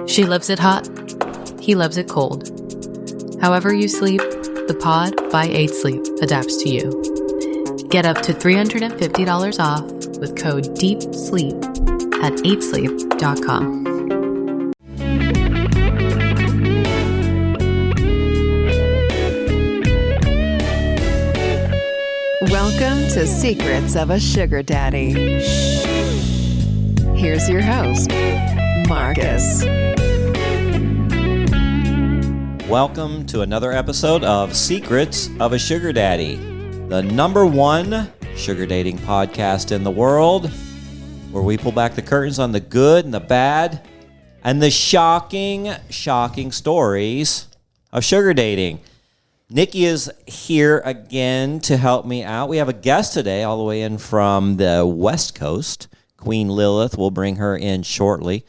She loves it hot. He loves it cold. However you sleep, the Pod by 8 Sleep adapts to you. Get up to $350 off with code DEEPSLEEP at 8sleep.com. Welcome to Secrets of a Sugar Daddy. Here's your host, Marcus. Welcome to another episode of Secrets of a Sugar Daddy, the number one sugar dating podcast in the world, where we pull back the curtains on the good and the bad and the shocking stories of sugar dating. Nikki is here again to help me out. We have a guest today all the way in from the West Coast. Queen Lilith. We'll bring her in shortly.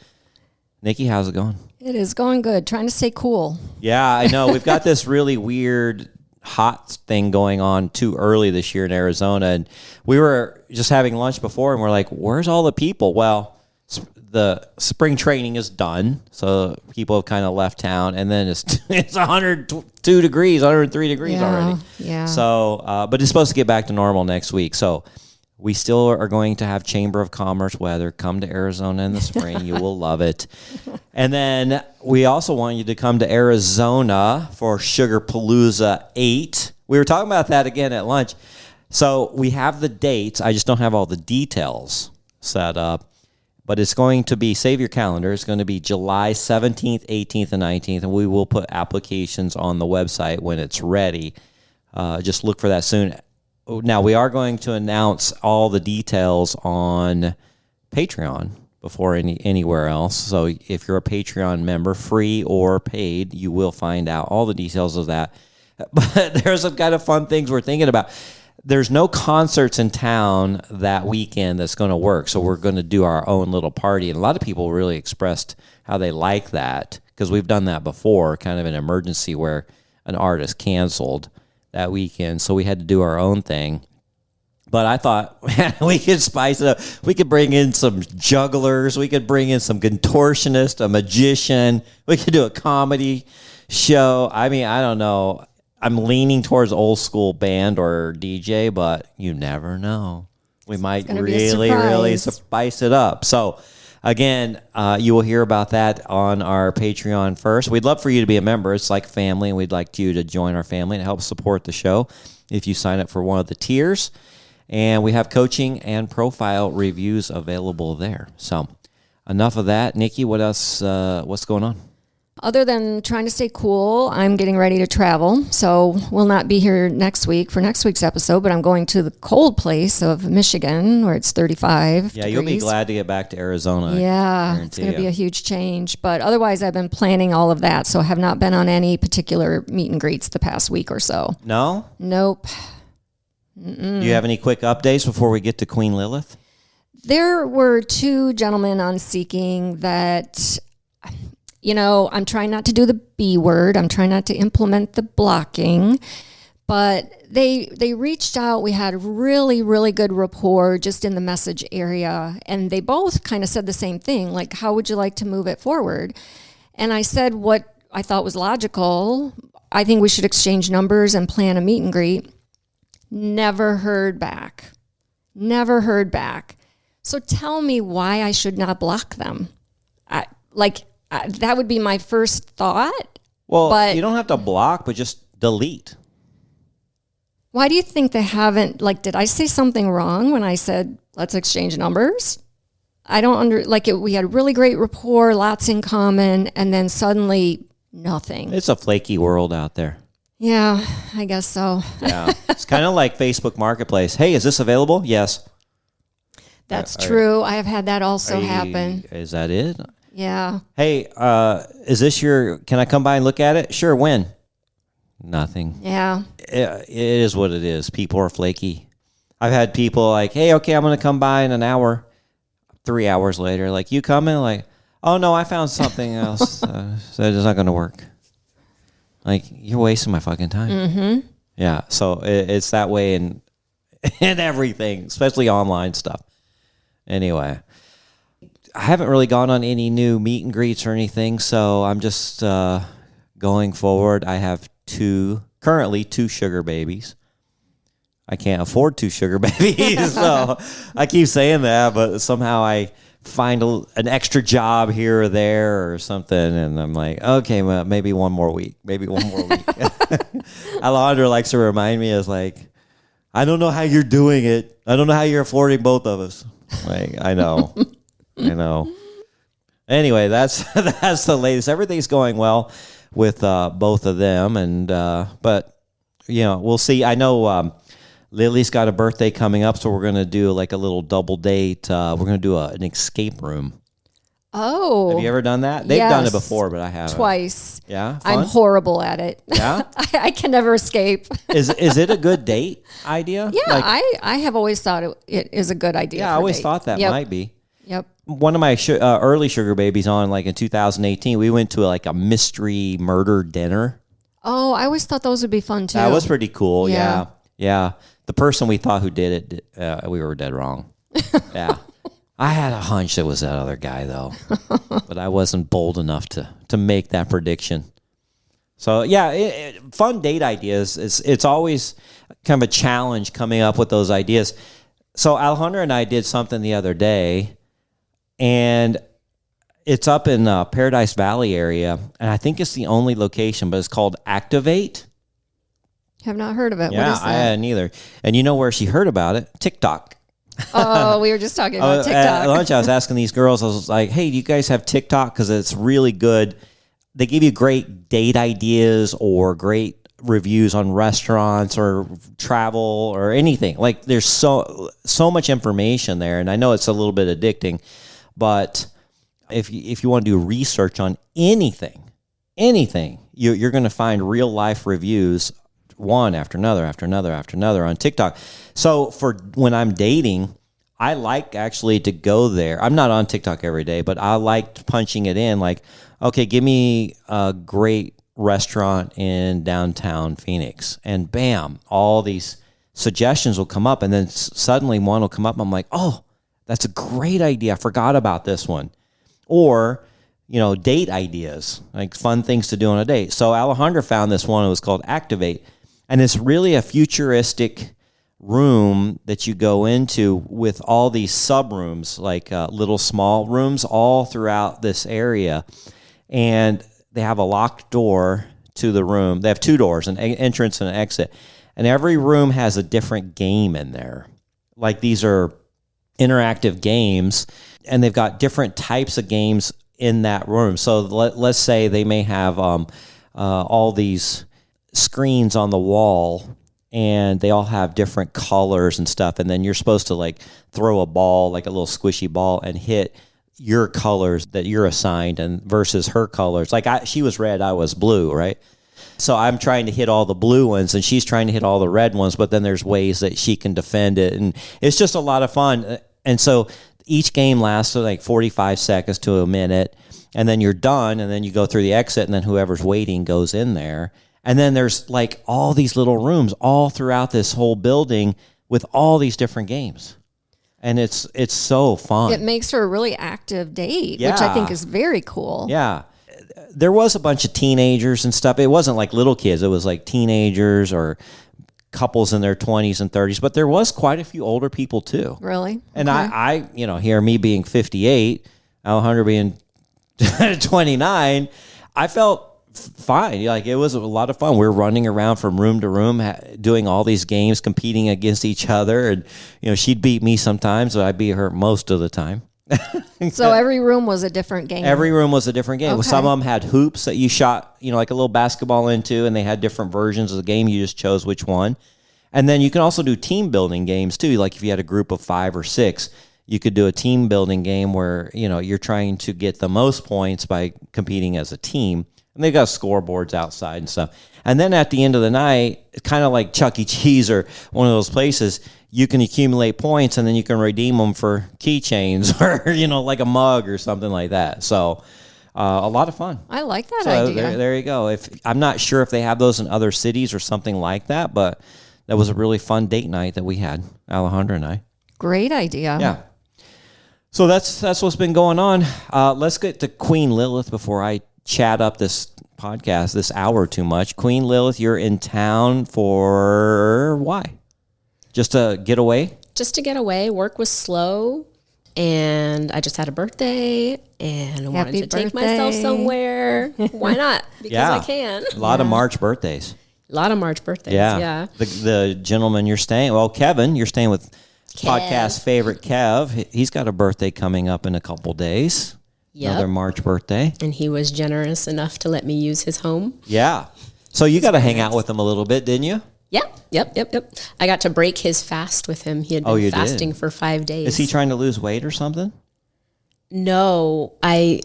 Nikki, how's it going? It is going good. Trying to stay cool. Yeah, I know. We've got this really weird hot thing going on too early this year in Arizona. And we were just having lunch before and we're like, where's all the people? Well, the spring training is done. So people have kind of left town. And then it's 102 degrees, 103 degrees already. Yeah. So, but it's supposed to get back to normal next week. So we still are going to have Chamber of Commerce weather. Come to Arizona in the spring. You will love it. And then we also want you to come to Arizona for Sugar Palooza 8. We were talking about that again at lunch. So we have the dates. I just don't have all the details set up. But it's going to be, save your calendar, it's going to be July 17th, 18th, and 19th. And we will put applications on the website when it's ready. Just look for that soon. Now, we are going to announce all the details on Patreon before anywhere else. So if you're a Patreon member, free or paid, you will find out all the details of that. But there's some kind of fun things we're thinking about. There's no concerts in town that weekend that's going to work. So we're going to do our own little party. And a lot of people really expressed how they like that because we've done that before, kind of an emergency where an artist canceled that weekend, so we had to do our own thing. But I thought we could spice it up. We could bring in some jugglers. We could bring in some contortionist, a magician. We could do a comedy show. I mean, I don't know. I'm leaning towards old school band or DJ, but you never know. We might really spice it up. So again, you will hear about that on our Patreon first. We'd love for you to be a member. It's like family, and we'd like you to join our family and help support the show if you sign up for one of the tiers. And we have coaching and profile reviews available there. So enough of that. Nikki, what else? What's going on? Other than trying to stay cool, I'm getting ready to travel. So we'll not be here next week for next week's episode, but I'm going to the cold place of Michigan where it's 35 Yeah, degrees. You'll be glad to get back to Arizona. Yeah, it's going to be a huge change. But otherwise, I've been planning all of that. So I have not been on any particular meet and greets the past week or so. No? Nope. Do you have any quick updates before we get to Queen Lilith? There were two gentlemen on Seeking that, you know, I'm trying not to do the B word. I'm trying not to implement the blocking. But they reached out. We had really, really good rapport just in the message area. And they both kind of said the same thing, like, how would you like to move it forward? And I said what I thought was logical. I think we should exchange numbers and plan a meet and greet. Never heard back. So tell me why I should not block them. That would be my first thought. Well, but you don't have to block, but just delete. Why do you think they haven't, did I say something wrong when I said, let's exchange numbers? I don't we had really great rapport, lots in common, and then suddenly nothing. It's a flaky world out there. Yeah, I guess so. Yeah, it's kind of like Facebook Marketplace. Hey, is this available? Yes. That's true. I have had that also happen. Is that it? Yeah. Hey, is this can I come by and look at it? Sure, when? Nothing. Yeah. It is what it is. People are flaky. I've had people like, hey, okay, I'm going to come by in an hour. 3 hours later, like, you coming? Like, oh, no, I found something else. So it's not going to work. Like, you're wasting my fucking time. Mm-hmm. Yeah, so it's that way in everything, especially online stuff. Anyway, I haven't really gone on any new meet and greets or anything, so I'm just going forward. I have currently two sugar babies. I can't afford two sugar babies, so I keep saying that, but somehow I find an extra job here or there or something, and I'm like, okay, well, maybe one more week. Alejandra likes to remind me, I don't know how you're doing it. I don't know how you're affording both of us. Like, I know. Anyway, that's the latest. Everything's going well with both of them, and but we'll see. I know Lily's got a birthday coming up, so we're going to do like a little double date. We're going to do an escape room. Oh. Have you ever done that? They've done it before, but I haven't. Twice. Yeah? Fun? I'm horrible at it. Yeah? I can never escape. Is it a good date idea? Yeah, I have always thought it is a good idea. Yeah, I always thought that might be. Yep. One of my early sugar babies in 2018, we went to a mystery murder dinner. Oh, I always thought those would be fun too. That was pretty cool. Yeah. Yeah. The person we thought who did it, we were dead wrong. Yeah. I had a hunch it was that other guy, though, but I wasn't bold enough to make that prediction. So, yeah, fun date ideas. It's always kind of a challenge coming up with those ideas. So Alejandra and I did something the other day, and it's up in Paradise Valley area, and I think it's the only location, but it's called Activate. Have not heard of it. Yeah, what is that? I hadn't either. And you know where she heard about it? TikTok. Oh, we were just talking about TikTok. At lunch, I was asking these girls, I was like, hey, do you guys have TikTok? Because it's really good. They give you great date ideas or great reviews on restaurants or travel or anything. Like, there's so much information there. And I know it's a little bit addicting, but if you want to do research on anything, you're going to find real life reviews, one after another on TikTok. So for when I'm dating, I like actually to go there. I'm not on TikTok every day, but I like punching it in like, okay, give me a great restaurant in downtown Phoenix. And bam, all these suggestions will come up. And then suddenly one will come up. I'm like, oh, that's a great idea. I forgot about this one. Or, date ideas, like fun things to do on a date. So Alejandra found this one. It was called Activate. And it's really a futuristic room that you go into with all these sub-rooms, like little small rooms all throughout this area. And they have a locked door to the room. They have two doors, an entrance and an exit. And every room has a different game in there. Like, these are interactive games, and they've got different types of games in that room. So let's say they may have all these screens on the wall, and they all have different colors and stuff, and then you're supposed to throw a ball, like a little squishy ball, and hit your colors that you're assigned and versus her colors. She was red, I was blue, right? So I'm trying to hit all the blue ones, and she's trying to hit all the red ones, but then there's ways that she can defend it, and it's just a lot of fun. And so each game lasts 45 seconds to a minute, and then you're done, and then you go through the exit, and then whoever's waiting goes in there. And then there's all these little rooms all throughout this whole building with all these different games. And it's so fun. It makes for a really active date, which I think is very cool. Yeah. There was a bunch of teenagers and stuff. It wasn't like little kids. It was like teenagers or couples in their 20s and 30s. But there was quite a few older people too. Really? And Okay. I here, me being 58, Alejandra being 29, I felt fine. It was a lot of fun. We were running around from room to room, doing all these games, competing against each other. And, she'd beat me sometimes, but I beat her most of the time. So every room was a different game. Every room was a different game. Okay. Some of them had hoops that you shot, like a little basketball into, and they had different versions of the game. You just chose which one. And then you can also do team building games too. Like if you had a group of 5 or 6, you could do a team building game where, you're trying to get the most points by competing as a team. And they've got scoreboards outside and stuff. And then at the end of the night, kind of like Chuck E. Cheese or one of those places, you can accumulate points and then you can redeem them for keychains or, like a mug or something like that. So a lot of fun. I like that So idea. there you go. I'm not sure if they have those in other cities or something like that, but that was a really fun date night that we had, Alejandra and I. Great idea. Yeah. So that's what's been going on. Let's get to Queen Lilith before I chat up this podcast this hour too much. Queen Lilith, you're in town for why? Just to get away? Just to get away. Work was slow, and I just had a birthday, and I wanted to take myself somewhere. Why not? Because I can. A lot of March birthdays. A lot of March birthdays, yeah. The gentleman you're staying, Kevin, you're staying with podcast favorite Kev. He's got a birthday coming up in a couple days. Yep. Another March birthday. And he was generous enough to let me use his home. Yeah. So you got to hang out with him a little bit, didn't you? Yep. I got to break his fast with him. He had been fasting for 5 days. Is he trying to lose weight or something? No, I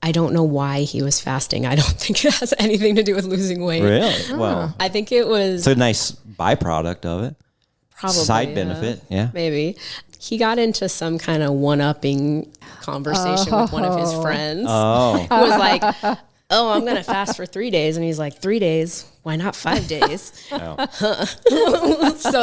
don't know why he was fasting. I don't think it has anything to do with losing weight. Really? Well, I think it was... It's a nice byproduct of it. Probably. Side benefit, yeah. Maybe. He got into some kind of one-upping conversation with one of his friends. Oh. Who was like, I'm going to fast for 3 days. And he's like, 3 days? Why not 5 days? So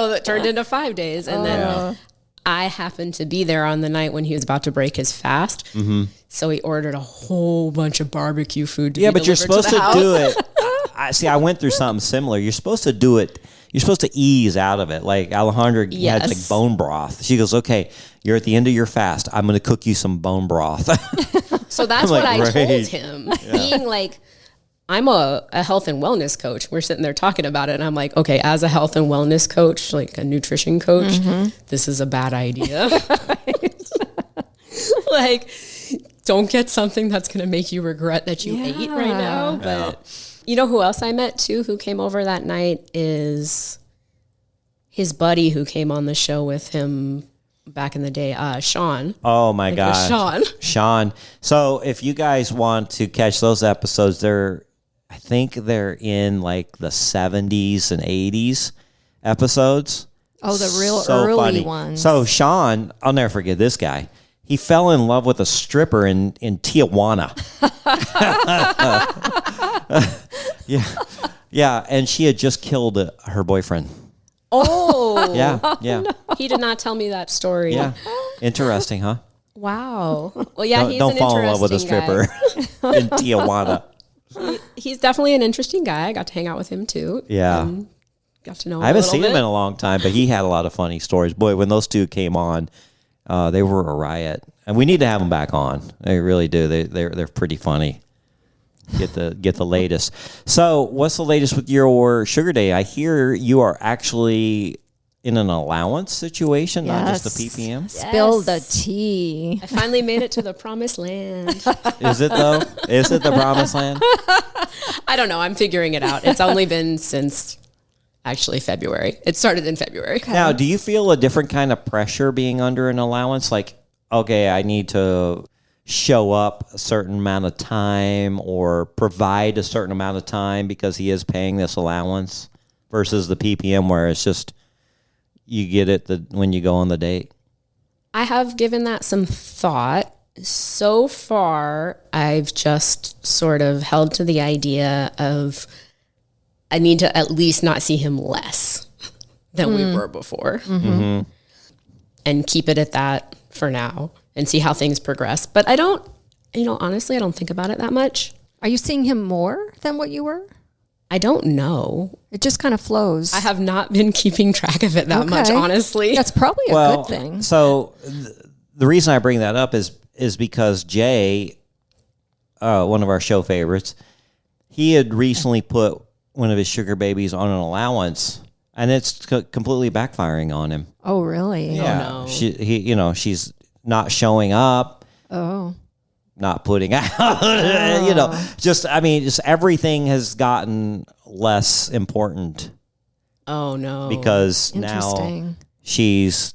that turned into 5 days. And then I happened to be there on the night when he was about to break his fast. Mm-hmm. So he ordered a whole bunch of barbecue food to be delivered to the house. But you're supposed to do it. I went through something similar. You're supposed to do it. You're supposed to ease out of it. Like Alejandra had like bone broth. She goes, okay, you're at the end of your fast. I'm going to cook you some bone broth. So that's what I told him. Being like, I'm a health and wellness coach. We're sitting there talking about it. And I'm like, okay, as a health and wellness coach, like a nutrition coach, this is a bad idea. Like, don't get something that's going to make you regret that you ate right now. But... You know who else I met too who came over that night is his buddy who came on the show with him back in the day, Sean. Oh my God. Sean. So if you guys want to catch those episodes, I think they're in like the 70s and 80s episodes. Oh, the real early ones. So Sean, I'll never forget this guy. He fell in love with a stripper in Tijuana. Yeah, and she had just killed her boyfriend. Oh. Yeah. No. He did not tell me that story. Yeah. Interesting, huh? Wow. Well, yeah, don't fall in love with a stripper in Tijuana. He's definitely an interesting guy. I got to hang out with him too. Yeah. Got to know him I haven't seen him in a long time, but he had a lot of funny stories. Boy, when those two came on, they were a riot. And we need to have them back on. They really do. They're pretty funny. Get the latest. So what's the latest with your sugar day? I hear you are actually in an allowance situation, not just the PPM. Spill the tea. I finally made it to the promised land. Is it though? Is it the promised land? I don't know. I'm figuring it out. It's only been since actually February. It started in February. Okay. Now, do you feel a different kind of pressure being under an allowance? Like, okay, I need to show up a certain amount of time or provide a certain amount of time because he is paying this allowance versus the PPM where it's just you get it when you go on the date? I have given that some thought. So far, I've just sort of held to the idea of I need to at least not see him less than we were before and keep it at that for now and see how things progress. But I don't, honestly, I don't think about it that much. Are you seeing him more than what you were? I don't know. It just kind of flows. I have not been keeping track of it that much, honestly. That's probably a good thing. So the reason I bring that up is because Jay, one of our show favorites, he had recently put one of his sugar babies on an allowance, and it's completely backfiring on him. Oh, really? Yeah. Oh, no. She's not showing up. Oh. Not putting out, just everything has gotten less important. Oh no. Because now she's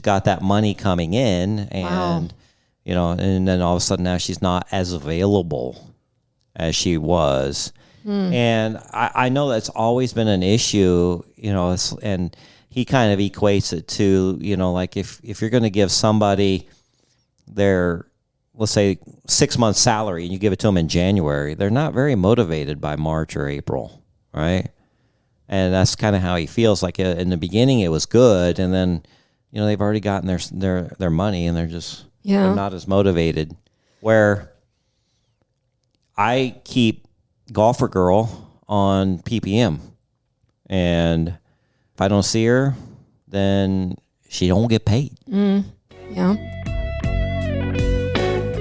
got that money coming in and, and then all of a sudden now she's not as available as she was. And I know that's always been an issue, and he kind of equates it to, like if you're going to give somebody their, let's say 6 months salary and you give it to them in January, they're not very motivated by March or April, right? And that's kind of how he feels. Like in the beginning it was good, and then they've already gotten their money and they're just Yeah. I'm not as motivated. Where I keep Golfer Girl on PPM, and if I don't see her, then she don't get paid. Yeah.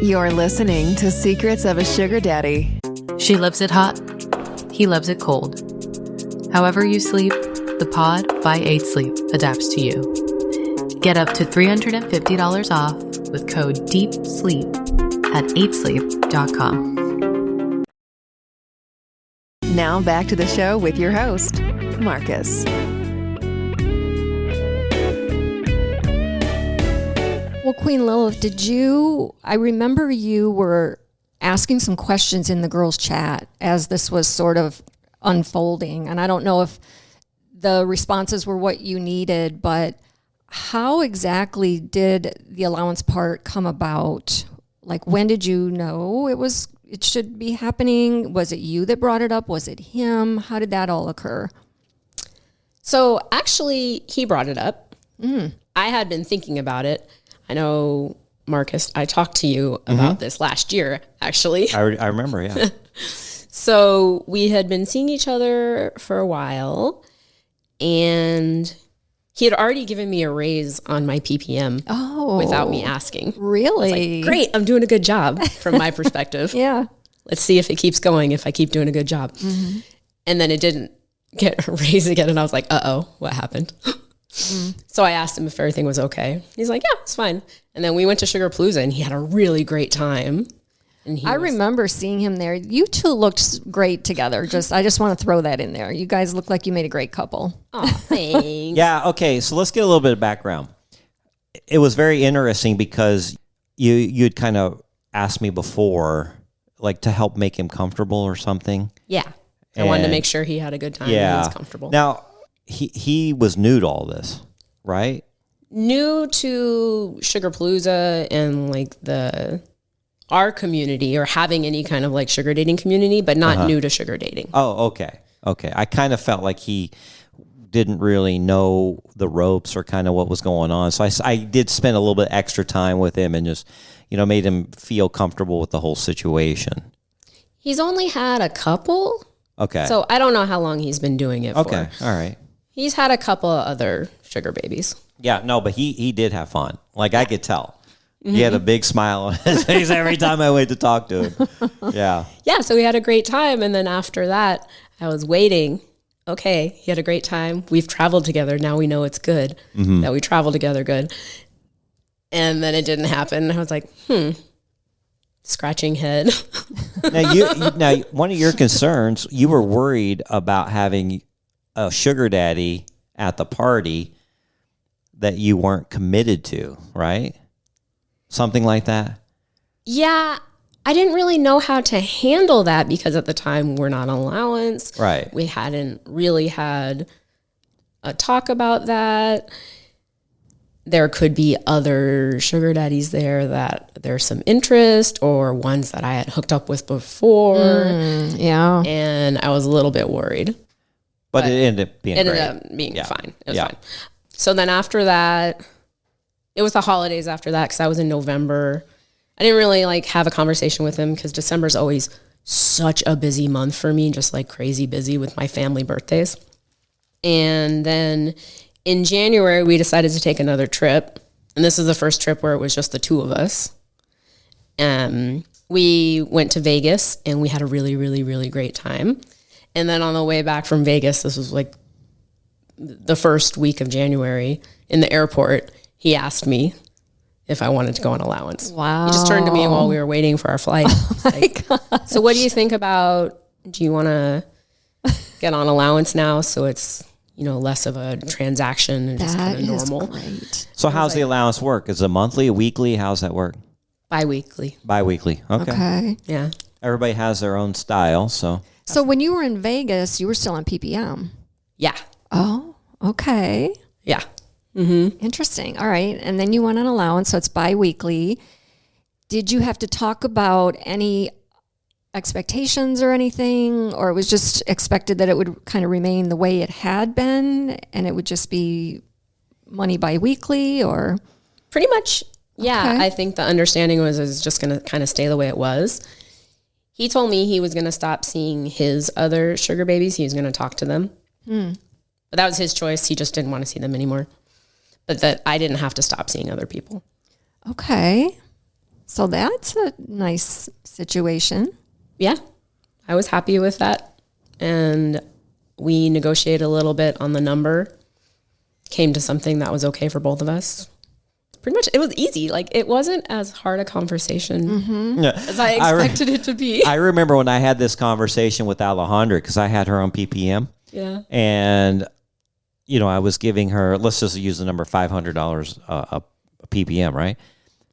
You're listening to Secrets of a Sugar Daddy. She loves it hot. He loves it cold. However you sleep, the pod by 8 Sleep adapts to you. Get up to $350 off with code DEEPSLEEP at 8sleep.com. Now back to the show with your host, Marcus. Well, Queen Lilith, I remember you were asking some questions in the girls' chat as this was sort of unfolding. And I don't know if the responses were what you needed, but how exactly did the allowance part come about? Like, when did you know it should be happening? Was it you that brought it up? Was it him? How did that all occur? So actually, he brought it up. I had been thinking about it. I know, Marcus, I talked to you about this last year, actually. I remember, yeah. So we had been seeing each other for a while, and he had already given me a raise on my PPM without me asking. Really? I was like, great, I'm doing a good job from my perspective. Yeah. Let's see if it keeps going, if I keep doing a good job. And then it didn't get a raise again, and I was like, uh-oh, what happened? So I asked him if everything was okay. He's like, yeah, it's fine. And then we went to Sugar Palooza, and he had a really great time. And I remember seeing him there. You two looked great together. I just want to throw that in there. You guys look like you made a great couple. Oh, thanks. Yeah, okay, so let's get a little bit of background. It was very interesting because you'd kind of asked me before, like, to help make him comfortable or something. Yeah. I wanted to make sure he had a good time and he was comfortable. Now, he was new to all this, right? New to Sugar Palooza and like our community, or having any kind of like sugar dating community, but not new to sugar dating. Oh, okay. I kind of felt like he didn't really know the ropes or kind of what was going on. So I did spend a little bit extra time with him and just, made him feel comfortable with the whole situation. He's only had a couple. Okay. So I don't know how long he's been doing it for. Okay. All right. He's had a couple of other sugar babies. Yeah, no, but he did have fun. Like, I could tell. He had a big smile on his face every time I went to talk to him. Yeah. Yeah, so we had a great time. And then after that, I was waiting. Okay, he had a great time. We've traveled together. Now we know it's good that we travel together good. And then it didn't happen. I was like, scratching head. Now, one of your concerns, you were worried about having a sugar daddy at the party that you weren't committed to, right? Something like that? Yeah, I didn't really know how to handle that because at the time we're not on allowance. Right. We hadn't really had a talk about that. There could be other sugar daddies there that there's some interest, or ones that I had hooked up with before. Yeah. And I was a little bit worried. But it ended up being great. Fine. It was fine. So then after that, it was the holidays after that, because I was in November. I didn't really have a conversation with him because December's always such a busy month for me, just crazy busy with my family birthdays. And then in January, we decided to take another trip. And this is the first trip where it was just the two of us. We went to Vegas and we had a really, really, really great time. And then on the way back from Vegas, this was the first week of January, in the airport, he asked me if I wanted to go on allowance. Wow. He just turned to me while we were waiting for our flight. God. So what do you think about, do you want to get on allowance now so it's, less of a transaction and just kind of normal? Great. So how's the allowance work? Is it monthly, weekly? How's that work? Bi-weekly. Bi-weekly. Okay. Yeah. Everybody has their own style, so. So when you were in Vegas, you were still on PPM. Yeah. Oh, okay. Yeah. Interesting. All right. And then you went on allowance, so it's bi-weekly. Did you have to talk about any expectations or anything, or it was just expected that it would kind of remain the way it had been and it would just be money bi-weekly, or? Pretty much Yeah, Okay. I think the understanding was just going to kind of stay the way it was. He told me he was going to stop seeing his other sugar babies. He was going to talk to them. But that was his choice. He just didn't want to see them anymore. But that I didn't have to stop seeing other people. Okay. So that's a nice situation. Yeah, I was happy with that. And we negotiated a little bit on the number, came to something that was okay for both of us. Pretty much, it was easy. Like, it wasn't as hard a conversation as I expected it to be. I remember when I had this conversation with Alejandra, because I had her on PPM. Yeah. And, I was giving her, let's just use the number $500 a PPM, right?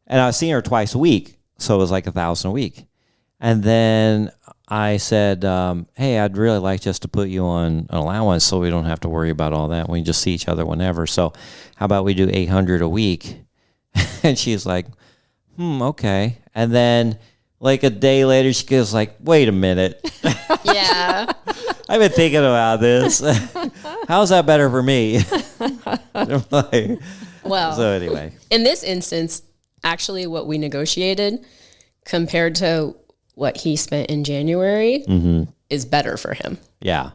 And I was seeing her twice a week. So it was like $1,000 a week. And then I said, hey, I'd really like just to put you on an allowance so we don't have to worry about all that. We just see each other whenever. So how about we do $800 a week? And she's like, okay. And then like a day later, she goes like, wait a minute. Yeah. I've been thinking about this. How's that better for me? I'm like, Well, so anyway. in this instance, actually what we negotiated compared to what he spent in January is better for him. Yeah.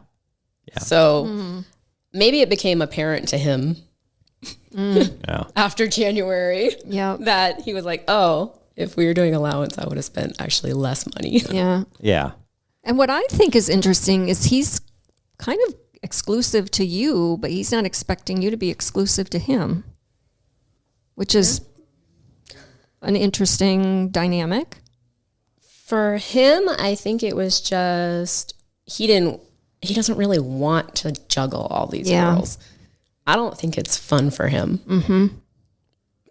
So maybe it became apparent to him Yeah. after January Yeah. that he was like, oh, if we were doing allowance, I would have spent actually less money. Yeah. Yeah. And what I think is interesting is he's kind of exclusive to you, but he's not expecting you to be exclusive to him, which is an interesting dynamic. For him, I think it was just he doesn't really want to juggle all these girls. I don't think it's fun for him.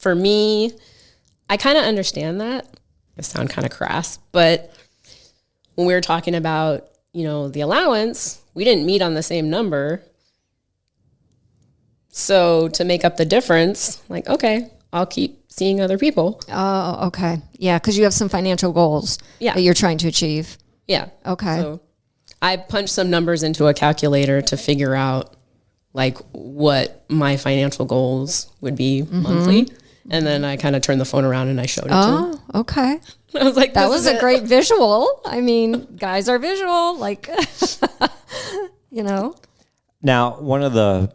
For me, I kind of understand that. I sound kind of crass, but when we were talking about, the allowance, we didn't meet on the same number. So to make up the difference, like, okay, I'll keep seeing other people. Oh, okay. Yeah, because you have some financial goals that you're trying to achieve. Yeah. Okay. So I punched some numbers into a calculator to figure out like what my financial goals would be monthly. And then I kind of turned the phone around and I showed it to him. Oh, okay. I was like, That this was is a it. great visual. I mean, guys are visual, like, Now, one of the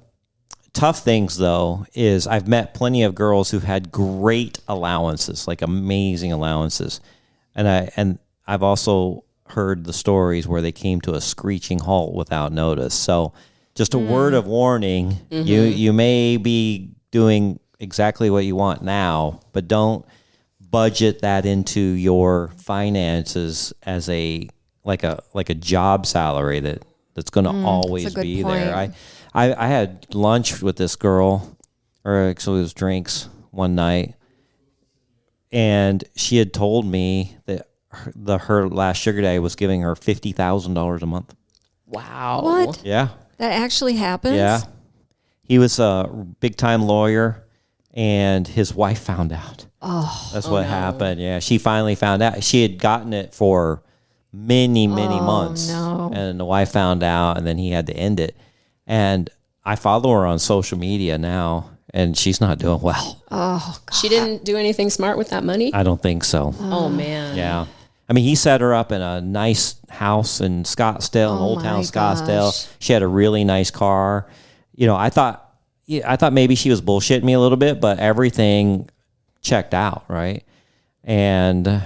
tough things, though, is I've met plenty of girls who've had great allowances, like amazing allowances. And I've also heard the stories where they came to a screeching halt without notice. So just a word of warning, you may be doing exactly what you want now, but don't budget that into your finances as a job salary that's going to always good be point. there. I had lunch with this girl, or actually it was drinks one night, and she had told me that her last sugar daddy was giving her $50,000 a month. Wow. what? Yeah. That actually happens? Yeah. He was a big time lawyer, and his wife found out. Oh. That's what happened. Yeah. She finally found out. She had gotten it for many months. no. And the wife found out, and then he had to end it. And I follow her on social media now, and she's not doing well. Oh, God. She didn't do anything smart with that money? I don't think so. Oh, man. Yeah. I mean, he set her up in a nice house in Scottsdale, in Old Town my Scottsdale. gosh. She had a really nice car. I thought maybe she was bullshitting me a little bit, but everything checked out, right? And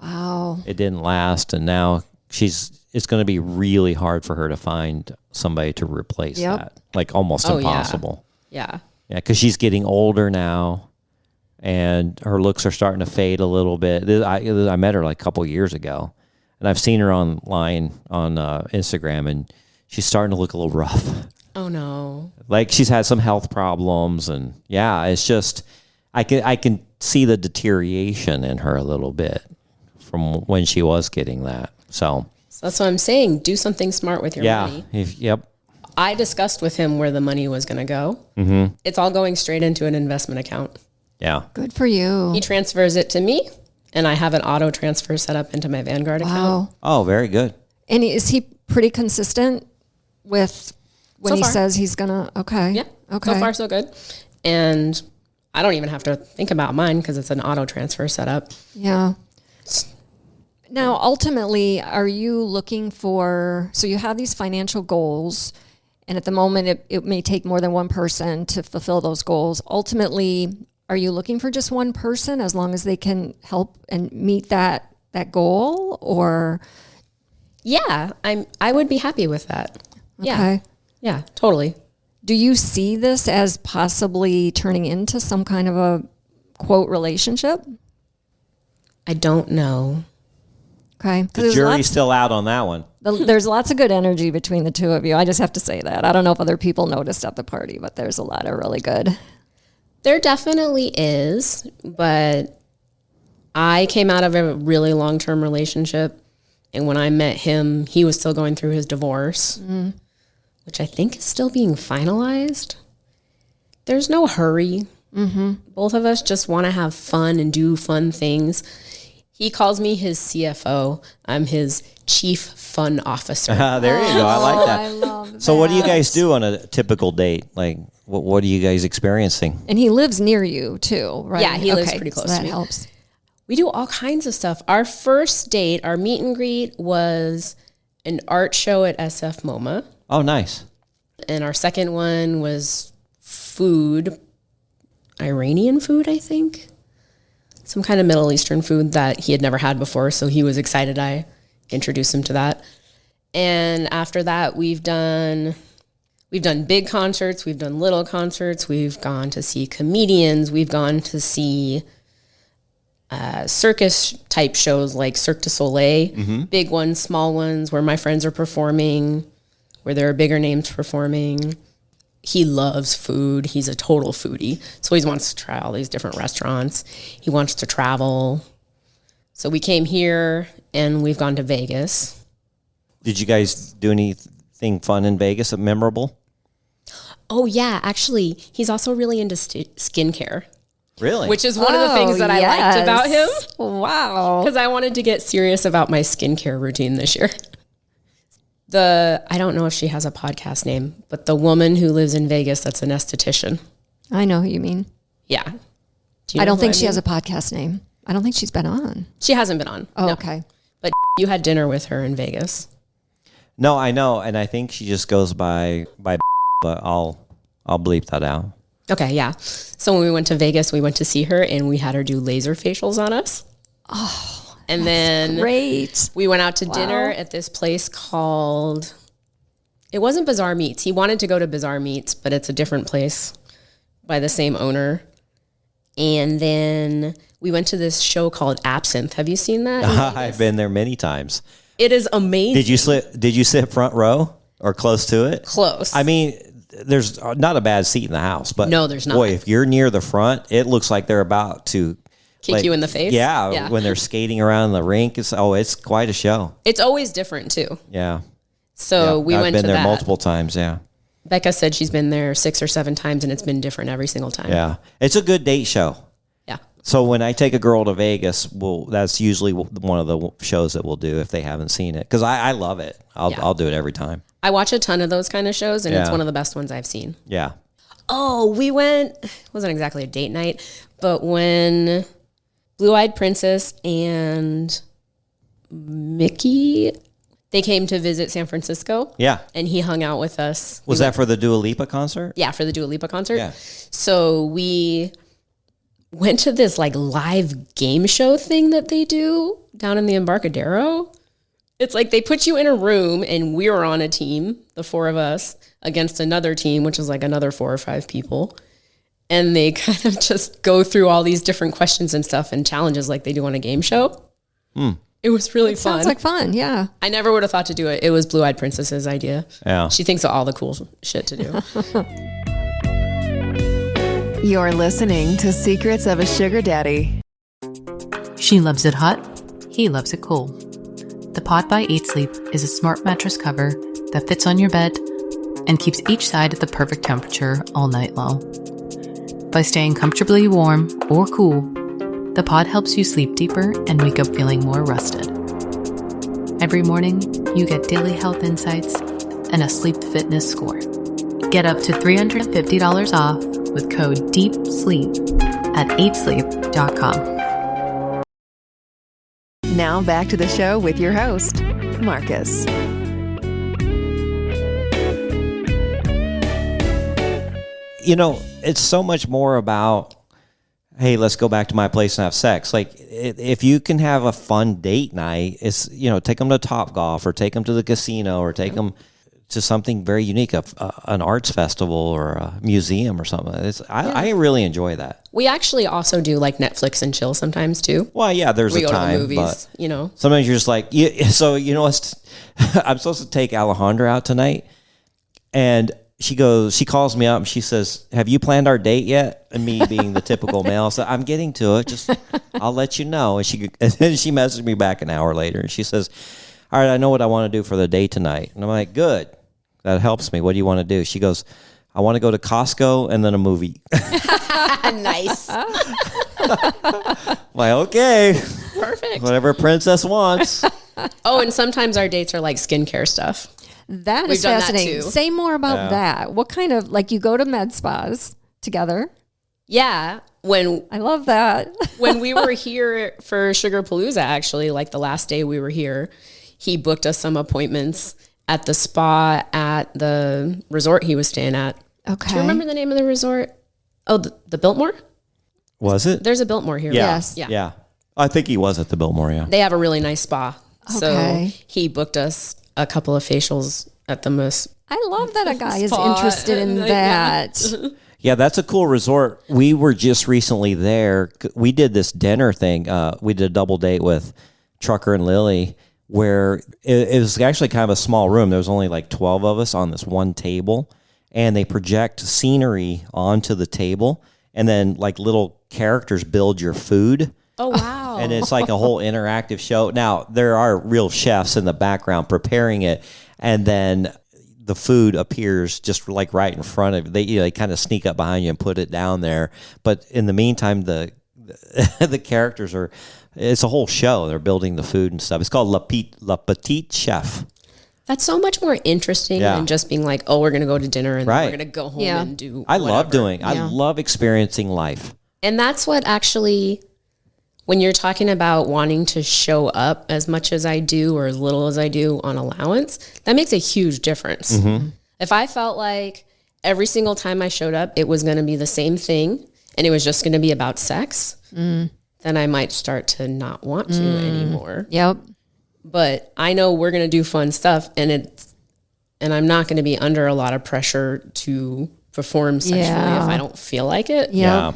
Wow. it didn't last, and now it's going to be really hard for her to find somebody to replace Yep. that. Like almost Oh, yeah. impossible. Yeah. Yeah, because she's getting older now, and her looks are starting to fade a little bit. I met her like a couple years ago, and I've seen her online on Instagram, and she's starting to look a little rough. Oh, no. Like she's had some health problems, and yeah, it's just I can see the deterioration in her a little bit from when she was getting that. So That's what I'm saying. Do something smart with your money. Yep. I discussed with him where the money was going to go. Mm-hmm. It's all going straight into an investment account. Yeah. Good for you. He transfers it to me, and I have an auto transfer set up into my Vanguard account. Wow. Oh, very good. And is he pretty consistent with when So he far. says he's going to? Okay. Yeah. Okay. So far, so good. And I don't even have to think about mine because it's an auto transfer setup. Yeah. Now, ultimately, are you looking for, so you have these financial goals, and at the moment it may take more than one person to fulfill those goals. Ultimately, are you looking for just one person as long as they can help and meet that goal, or? Yeah, I would be happy with that. Yeah. Okay. Yeah, totally. Do you see this as possibly turning into some kind of a quote relationship? I don't know. Okay. The jury's still out on that one. There's lots of good energy between the two of you. I just have to say that. I don't know if other people noticed at the party, but there's a lot of really good. There definitely is, but I came out of a really long-term relationship, and when I met him, he was still going through his divorce, which I think is still being finalized. There's no hurry. Both of us just want to have fun and do fun things. He calls me his CFO. I'm his chief fun officer. There you go. I like that. I love that. So what do you guys do on a typical date? Like, what are you guys experiencing? And he lives near you too, right? Yeah, he lives pretty close so to that me. helps. We do all kinds of stuff. Our first date, our meet and greet, was an art show at SF MoMA. Oh, nice. And our second one was food, Iranian food, I think. Some kind of Middle Eastern food that he had never had before, so he was excited I introduced him to that. And after that, we've done big concerts, we've done little concerts, we've gone to see comedians, we've gone to see circus type shows like Cirque du Soleil, big ones, small ones, where my friends are performing, where there are bigger names performing. He loves food. He's a total foodie. So he wants to try all these different restaurants. He wants to travel. So we came here and we've gone to Vegas. Did you guys do anything fun in Vegas, memorable? Oh, yeah. Actually, he's also really into skincare. Really? Which is one of the things that I liked about him. Wow. Because I wanted to get serious about my skincare routine this year. I don't know if she has a podcast name, but the woman who lives in Vegas that's an esthetician. I know who you mean. Yeah. I don't think she has a podcast name. I don't think she's been on. She hasn't been on. Oh, no. okay. But you had dinner with her in Vegas. No, I know, and I think she just goes by, but I'll bleep that out. Okay, yeah. So when we went to Vegas, we went to see her, and we had her do laser facials on us. Oh, and then great. We went out to dinner at this place called, it wasn't Bazaar Meats. He wanted to go to Bazaar Meats, but it's a different place by the same owner. And then we went to this show called Absinthe. Have you seen that? I've been there many times. It is amazing. Did you sit front row or close to it? Close. I mean, there's not a bad seat in the house, but no, there's not. Boy, if you're near the front, it looks like they're about to kick you in the face. Yeah, when they're skating around the rink, it's quite a show. It's always different too. Yeah. So we went to that. I've been there multiple times. Yeah. Becca said she's been there 6 or 7 times, and it's been different every single time. Yeah, it's a good date show. Yeah. So when I take a girl to Vegas, that's usually one of the shows that we'll do if they haven't seen it, because I love it. I'll do it every time. I watch a ton of those kind of shows, and it's one of the best ones I've seen. Yeah. Oh, we went, it wasn't exactly a date night, but when Blue Eyed Princess and Mickey, they came to visit San Francisco. Yeah. And he hung out with us. Was that for the Dua Lipa concert? Yeah, for the Dua Lipa concert. Yeah. So we went to this like live game show thing that they do down in the Embarcadero. It's like they put you in a room, and we were on a team, the 4 of us, against another team, which is like another 4 or 5 people. And they kind of just go through all these different questions and stuff and challenges like they do on a game show. It was really fun. Sounds like fun, yeah. I never would have thought to do it. It was Blue Eyed Princess's idea. Yeah. She thinks of all the cool shit to do. You're listening to Secrets of a Sugar Daddy. She loves it hot. He loves it cold. The Pod by 8 Sleep is a smart mattress cover that fits on your bed and keeps each side at the perfect temperature all night long. By staying comfortably warm or cool, the Pod helps you sleep deeper and wake up feeling more rested. Every morning, you get daily health insights and a sleep fitness score. Get up to $350 off with code DEEPSLEEP at 8sleep.com. Now back to the show with your host, Marcus. You know, it's so much more about, hey, let's go back to my place and have sex. Like, if you can have a fun date night, it's, you know, take them to Topgolf or take them to the casino or take them to something very unique, an arts festival or a museum or something. I really enjoy that. We actually also do like Netflix and chill sometimes too. Well, yeah, there's We a go to the time, movies, but you know. sometimes you're just like, so you know what's, I'm supposed to take Alejandra out tonight, and she calls me up and she says, have you planned our date yet? And me being the typical male, so I'm getting to it. Just, I'll let you know. And then she messaged me back an hour later and she says, all right, I know what I want to do for the date tonight. And I'm like, good. That helps me. What do you want to do? She goes, I want to go to Costco and then a movie. Nice. Like, okay. Perfect. Whatever princess wants. Oh, and sometimes our dates are like skincare stuff. That We've is done that fascinating. too. Say more about Yeah. that. What kind of, like, you go to med spas together? Yeah. When I love that. when we were here for Sugar Palooza, actually, like the last day we were here, he booked us some appointments at the spa at the resort he was staying at. Okay. Do you remember the name of the resort? Oh, the Biltmore? Was it? There's a Biltmore here. Yeah. Yes. Yeah. I think he was at the Biltmore, yeah. They have a really nice spa. Okay. So he booked us a couple of facials at the most. I love that a guy is Spa. interested in that. Yeah, that's a cool resort. We were just recently there. We did this dinner thing. We did a double date with Trucker and Lily, where it was actually kind of a small room. There was only like 12 of us on this one table, and they project scenery onto the table, and then like little characters build your food. Oh, wow. And it's like a whole interactive show. Now, there are real chefs in the background preparing it, and then the food appears just like right in front of you. They kind of sneak up behind you and put it down there. But in the meantime, the characters are, it's a whole show. They're building the food and stuff. It's called La Petite Chef. That's so much more interesting than just being like, oh, we're going to go to dinner and then Right. we're going to go home Yeah. and do I whatever. love doing, I love experiencing life. And that's what actually, when you're talking about wanting to show up as much as I do or as little as I do on allowance, that makes a huge difference. If I felt like every single time I showed up, it was going to be the same thing and it was just going to be about sex, then I might start to not want to anymore. Yep. But I know we're going to do fun stuff and I'm not going to be under a lot of pressure to perform sexually Yeah. if I don't feel like it. Yep.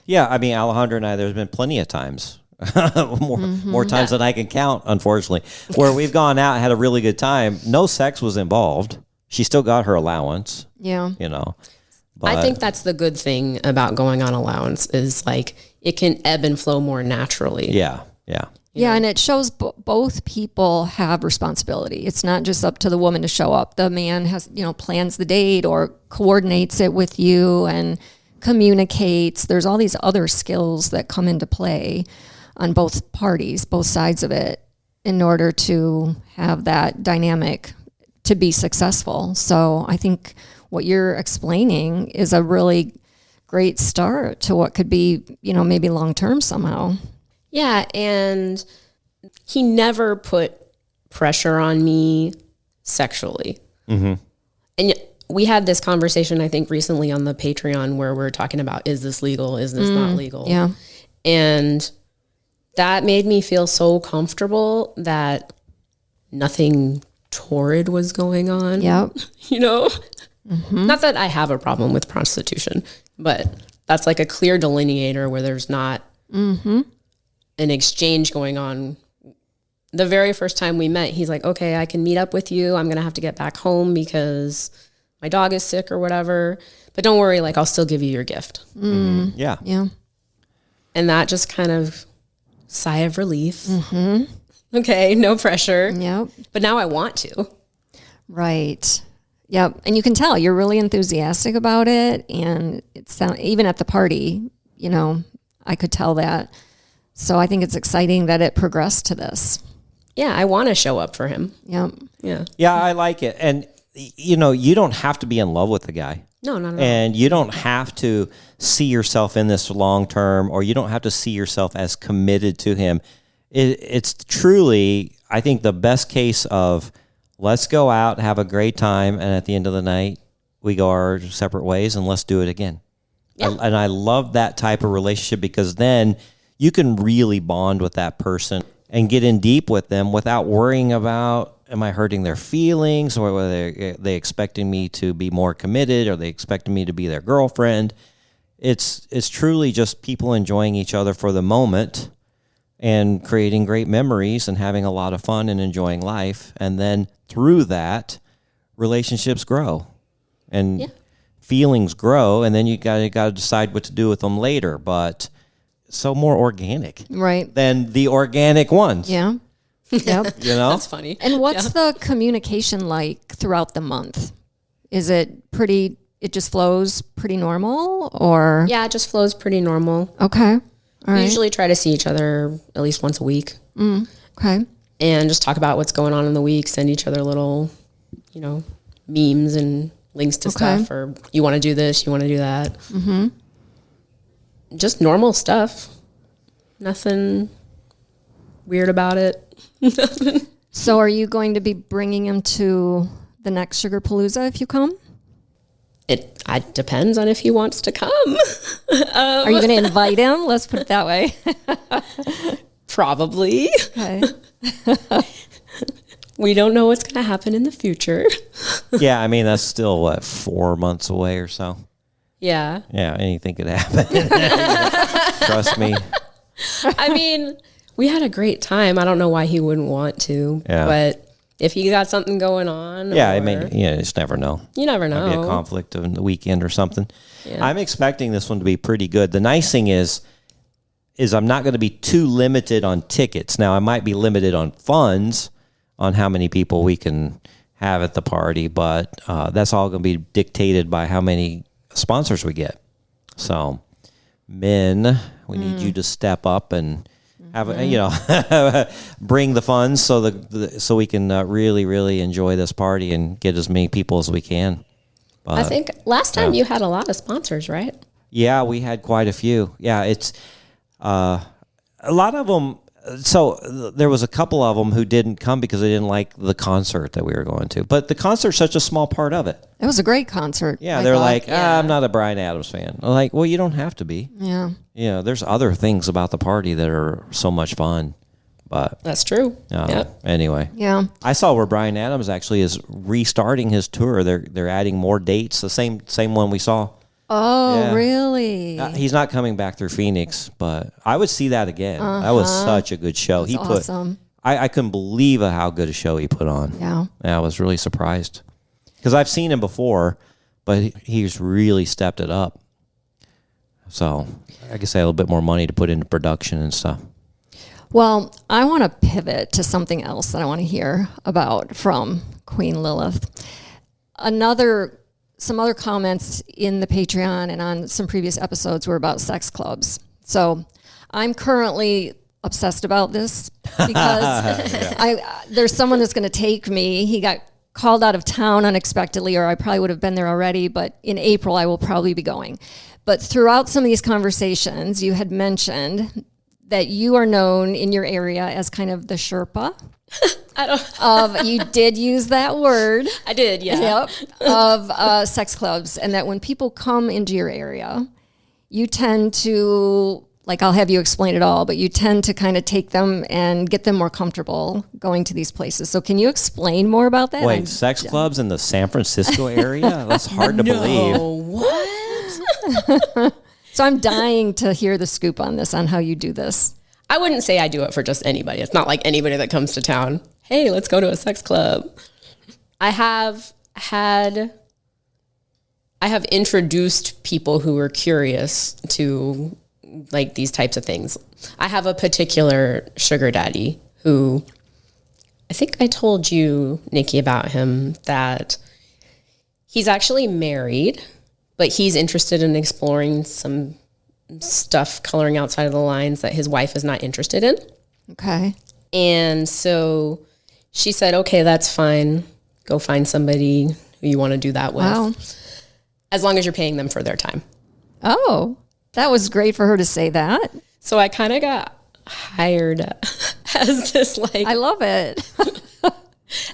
Yeah, I mean, Alejandra and I, there's been plenty of times, more times than I can count, unfortunately, where we've gone out and had a really good time. No sex was involved. She still got her allowance, Yeah. you know. But I think that's the good thing about going on allowance is like it can ebb and flow more naturally. Yeah. Yeah, and it shows both people have responsibility. It's not just up to the woman to show up. The man has, plans the date or coordinates it with you and communicates. There's all these other skills that come into play on both parties, both sides of it, in order to have that dynamic to be successful. So I think what you're explaining is a really great start to what could be, maybe long-term somehow. Yeah, and he never put pressure on me sexually. And we had this conversation, I think, recently on the Patreon where we're talking about, is this legal? Is this not legal? Yeah. And that made me feel so comfortable that nothing torrid was going on. Yep. Not that I have a problem with prostitution, but that's like a clear delineator where there's not an exchange going on. The very first time we met, he's like, okay, I can meet up with you. I'm going to have to get back home because my dog is sick or whatever. But don't worry, like I'll still give you your gift. Yeah. Yeah. And that just kind of sigh of relief. Okay, no pressure. Yep. But now I want to. Right. Yep. And you can tell you're really enthusiastic about it. And it's even at the party, I could tell that. So I think it's exciting that it progressed to this. Yeah, I want to show up for him. Yep. Yeah. Yeah, I like it. And, you don't have to be in love with the guy. No, not at all. And you don't have to see yourself in this long term, or you don't have to see yourself as committed to him. It's truly, I think, the best case of let's go out, have a great time, and at the end of the night, we go our separate ways, and let's do it again. Yeah. And I love that type of relationship, because then you can really bond with that person and get in deep with them without worrying about, am I hurting their feelings, or are they expecting me to be more committed? Are they expecting me to be their girlfriend? It's truly just people enjoying each other for the moment and creating great memories and having a lot of fun and enjoying life. And then through that, relationships grow and feelings grow, and then you got to decide what to do with them later. But so more organic, Right. than the organic ones. Yeah. Yep. You know? That's funny. And what's the communication like throughout the month? Is it pretty, it just flows pretty normal, or? Yeah, it just flows pretty normal. Okay. All We right. usually try to see each other at least once a week Okay. and just talk about what's going on in the week, send each other little, memes and links to stuff, or you want to do this, you want to do that. Mm-hmm. Just normal stuff. Nothing weird about it. So are you going to be bringing him to the next Sugar Palooza if you come? It depends on if he wants to come. Are you going to invite him? Let's put it that way. Probably. Okay. We don't know what's going to happen in the future. Yeah, I mean, that's still, 4 months away or so. Yeah. Yeah, anything could happen. Trust me. I mean, we had a great time. I don't know why he wouldn't want to. Yeah. But if he got something going on. Yeah, I or- mean, you just never know. You never Might be a know. conflict on the weekend or something. Yeah. I'm expecting this one to be pretty good. The nice thing is I'm not going to be too limited on tickets. Now, I might be limited on funds, on how many people we can have at the party, but that's all going to be dictated by how many sponsors we get. So, men, we need you to step up and have bring the funds so we can really, really enjoy this party and get as many people as we can. I think last time you had a lot of sponsors, right? Yeah, we had quite a few. Yeah, it's a lot of them. So there was a couple of them who didn't come because they didn't like the concert that we were going to. But the concert's such a small part of it. It was a great concert. Yeah, I they're thought. like, I'm not a Bryan Adams fan. I'm like, well, you don't have to be. Yeah. Yeah, there's other things about the party that are so much fun. But That's true. Yep. anyway, Yeah. I saw where Bryan Adams actually is restarting his tour. They're adding more dates. The same one we saw. Oh, Yeah. really? He's not coming back through Phoenix, but I would see that again. That was such a good show. That's awesome. I couldn't believe how good a show he put on. Yeah. I was really surprised because I've seen him before, but he's really stepped it up. So I guess I had a little bit more money to put into production and stuff. Well, I want to pivot to something else that I want to hear about from Queen Lilith. Some other comments in the Patreon and on some previous episodes were about sex clubs. So I'm currently obsessed about this because there's someone that's going to take me. He got called out of town unexpectedly, or I probably would have been there already, but in April I will probably be going. But throughout some of these conversations, you had mentioned that you are known in your area as kind of the Sherpa. You did use that word. I did, yeah. Yep. Of sex clubs. And that when people come into your area, you tend to, like, I'll have you explain it all, but you tend to kind of take them and get them more comfortable going to these places. So can you explain more about that? Wait, sex clubs in the San Francisco area? That's hard to believe. What? So I'm dying to hear the scoop on this, on how you do this. I wouldn't say I do it for just anybody. It's not like anybody that comes to town, hey, let's go to a sex club. I have introduced people who are curious to like these types of things. I have a particular sugar daddy who, I think I told you, Nikki, about him, that he's actually married, but he's interested in exploring some stuff coloring outside of the lines that his wife is not interested in. Okay. And so she said, okay, that's fine. Go find somebody who you want to do that with. Wow. as long as you're paying them for their time. Oh, that was great for her to say that. So I kind of got hired as this like I love it.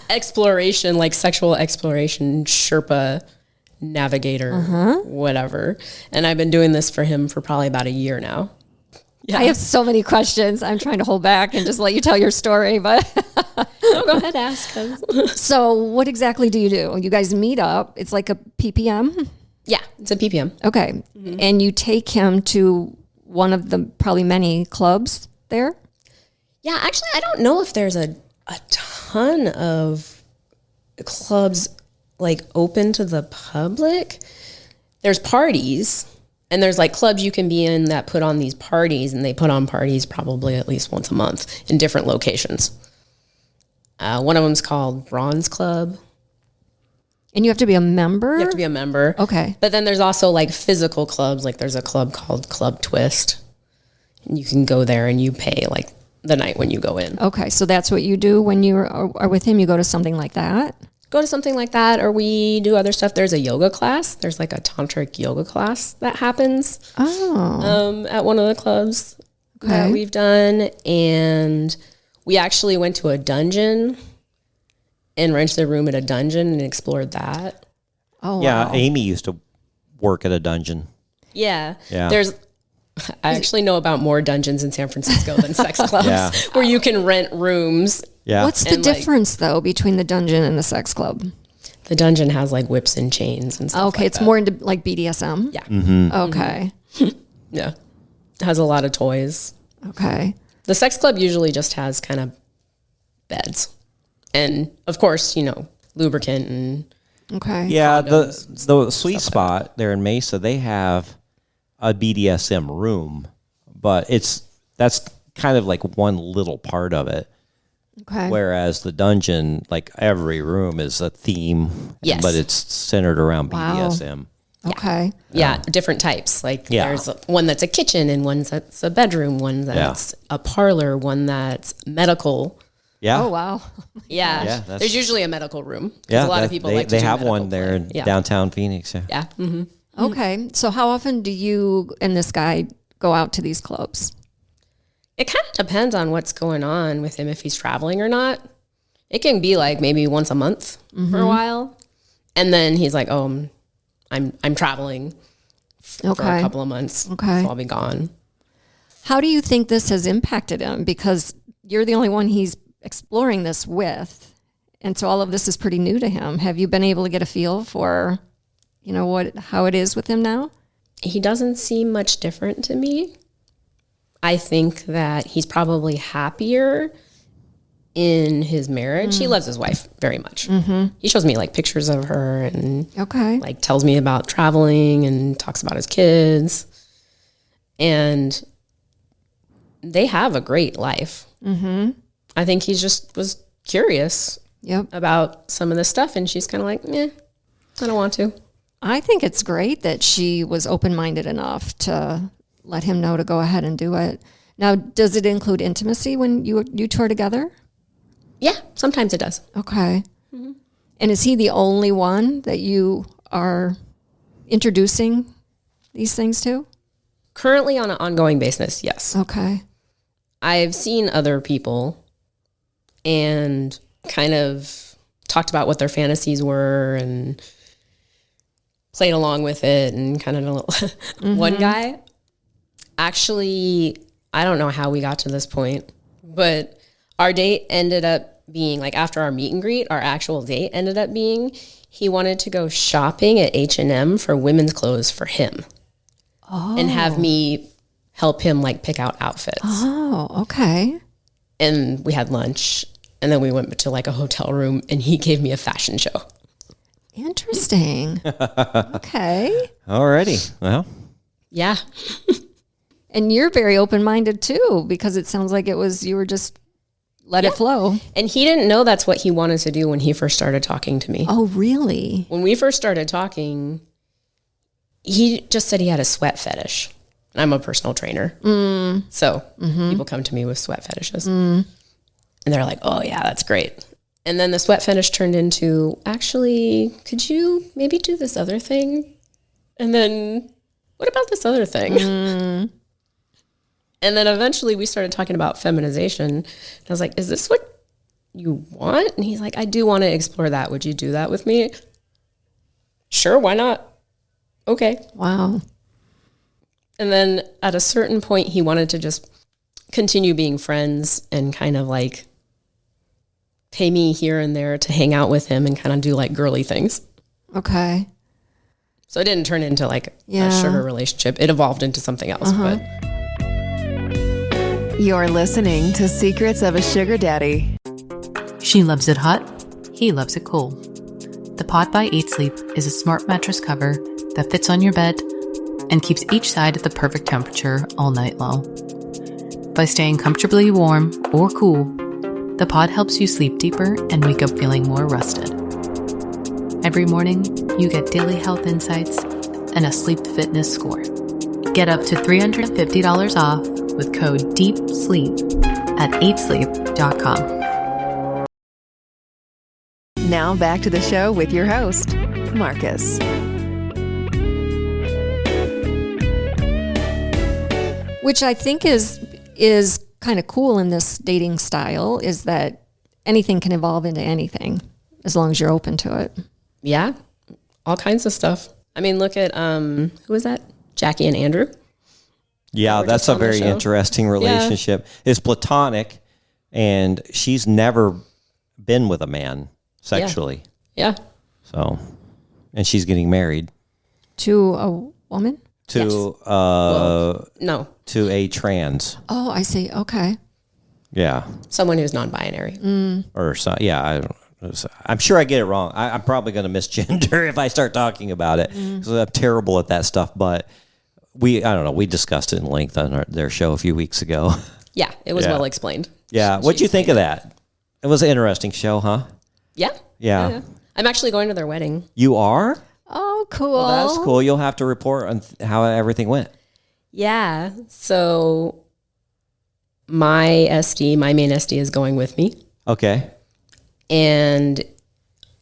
exploration, like sexual exploration Sherpa navigator, whatever. And I've been doing this for him for probably about a year now. Yeah. I have so many questions. I'm trying to hold back and just let you tell your story, but No, go ahead, ask him. so what exactly do you do? You guys meet up. It's like a PPM. Yeah, it's a PPM. Okay. And you take him to one of the probably many clubs there? Yeah, actually, I don't know if there's a ton of clubs like open to the public. There's parties, and there's like clubs you can be in that put on these parties, and they put on parties probably at least once a month in different locations. One of them's called Bronze Club. And you have to be a member? You have to be a member. Okay. But then there's also like physical clubs. Like there's a club called Club Twist. And you can go there and you pay like the night when you go in. Okay. So that's what you do when you are with him. You go to something like that? Go to something like that, or we do other stuff. There's a yoga class. There's like a tantric yoga class that happens at one of the clubs that we've done. And we actually went to a dungeon and rented a room at a dungeon and explored that. Oh, Yeah, wow. Amy used to work at a dungeon. Yeah. Yeah. I actually know about more dungeons in San Francisco than sex clubs Yeah. where you can rent rooms. Yeah. What's the And, like- difference, though, between the dungeon and the sex club? The dungeon has like whips and chains and stuff Okay. like It's that. more into like BDSM? Yeah. Okay. Yeah. It has a lot of toys. Okay. The sex club usually just has kind of beds. And of course, lubricant and Okay. Yeah, condoms, the sweet spot there in Mesa, they have a BDSM room, but that's kind of like one little part of it. Okay. Whereas the dungeon, like every room is a theme, Yes. but it's centered around Wow. BDSM. Okay. yeah, different types. Like Yeah. there's one that's a kitchen and one that's a bedroom, one that's a parlor, one that's medical. Yeah. Oh, wow. Yeah. Yeah, that's- There's usually a medical room. 'Cause Yeah, a lot of people they, like to they do have medical one there play. in Yeah. downtown Phoenix. Yeah. Yeah. Mm-hmm. Okay. So how often do you and this guy go out to these clubs? It kind of depends on what's going on with him, if he's traveling or not. It can be like maybe once a month for a while. And then he's like, oh, I'm traveling for a Okay. couple of months. Okay. So I'll be gone. How do you think this has impacted him? Because you're the only one he's exploring this with. And so all of this is pretty new to him. Have you been able to get a feel for, how it is with him now? He doesn't seem much different to me. I think that he's probably happier in his marriage. He loves his wife very much. He shows me like pictures of her and Okay. like tells me about traveling and talks about his kids. And they have a great life. I think he just was curious Yep. about some of this stuff. And she's kind of like, I don't want to. I think it's great that she was open-minded enough to let him know to go ahead and do it. Now, does it include intimacy when you two are together? Yeah, sometimes it does. Okay. And is he the only one that you are introducing these things to? Currently on an ongoing basis, yes. Okay. I've seen other people and kind of talked about what their fantasies were and played along with it and kind of one guy actually, I don't know how we got to this point, but our date ended up being like after our meet and greet, our actual date ended up being he wanted to go shopping at H&M for women's clothes for him and have me help him like pick out outfits. Oh, okay. And we had lunch and then we went to like a hotel room and he gave me a fashion show. Interesting. Okay. Alrighty. Well, Yeah. And you're very open-minded too, because it sounds like you were just let it flow. And he didn't know that's what he wanted to do when he first started talking to me. Oh, really? When we first started talking, he just said he had a sweat fetish. I'm a personal trainer. So people come to me with sweat fetishes. And they're like, oh, yeah, that's great. And then the sweat fetish turned into, actually, could you maybe do this other thing? And then what about this other thing? And then eventually we started talking about feminization. And I was like, is this what you want? And he's like, I do want to explore that. Would you do that with me? Sure, why not? Okay. Wow. And then at a certain point, he wanted to just continue being friends and kind of like pay me here and there to hang out with him and kind of do like girly things. Okay. So it didn't turn into like Yeah. a sugar relationship. It evolved into something else. But You're listening to Secrets of a Sugar Daddy. She loves it hot. He loves it cold. The Pod by 8 Sleep is a smart mattress cover that fits on your bed and keeps each side at the perfect temperature all night long. By staying comfortably warm or cool, the Pod helps you sleep deeper and wake up feeling more rested. Every morning, you get daily health insights and a sleep fitness score. Get up to $350 off with code DEEPSLEEP at 8sleep.com. Now back to the show with your host, Marcus. Which I think is kind of cool in this dating style is that anything can evolve into anything as long as you're open to it. yeah, all kinds of stuff. I mean, look at, who was that? Jackie and Andrew. Yeah, We're that's just a on the very show. interesting relationship. It's platonic, and she's never been with a man sexually. Yeah. So, and she's getting married To a woman? to No, to a trans. Oh, I see. Okay. Yeah, someone who's non-binary. or so. Yeah, I don't. I'm sure I get it wrong. I'm probably going to misgender if I start talking about it because I'm terrible at that stuff. But I don't know. We discussed it in length on their show a few weeks ago. Yeah, it was Yeah. well explained. Yeah, what'd you think of that? It was an interesting show, huh? Yeah. Yeah. I'm actually going to their wedding. You are? Oh, cool. Well, that's cool. You'll have to report on how everything went. Yeah. So my main SD is going with me. Okay. And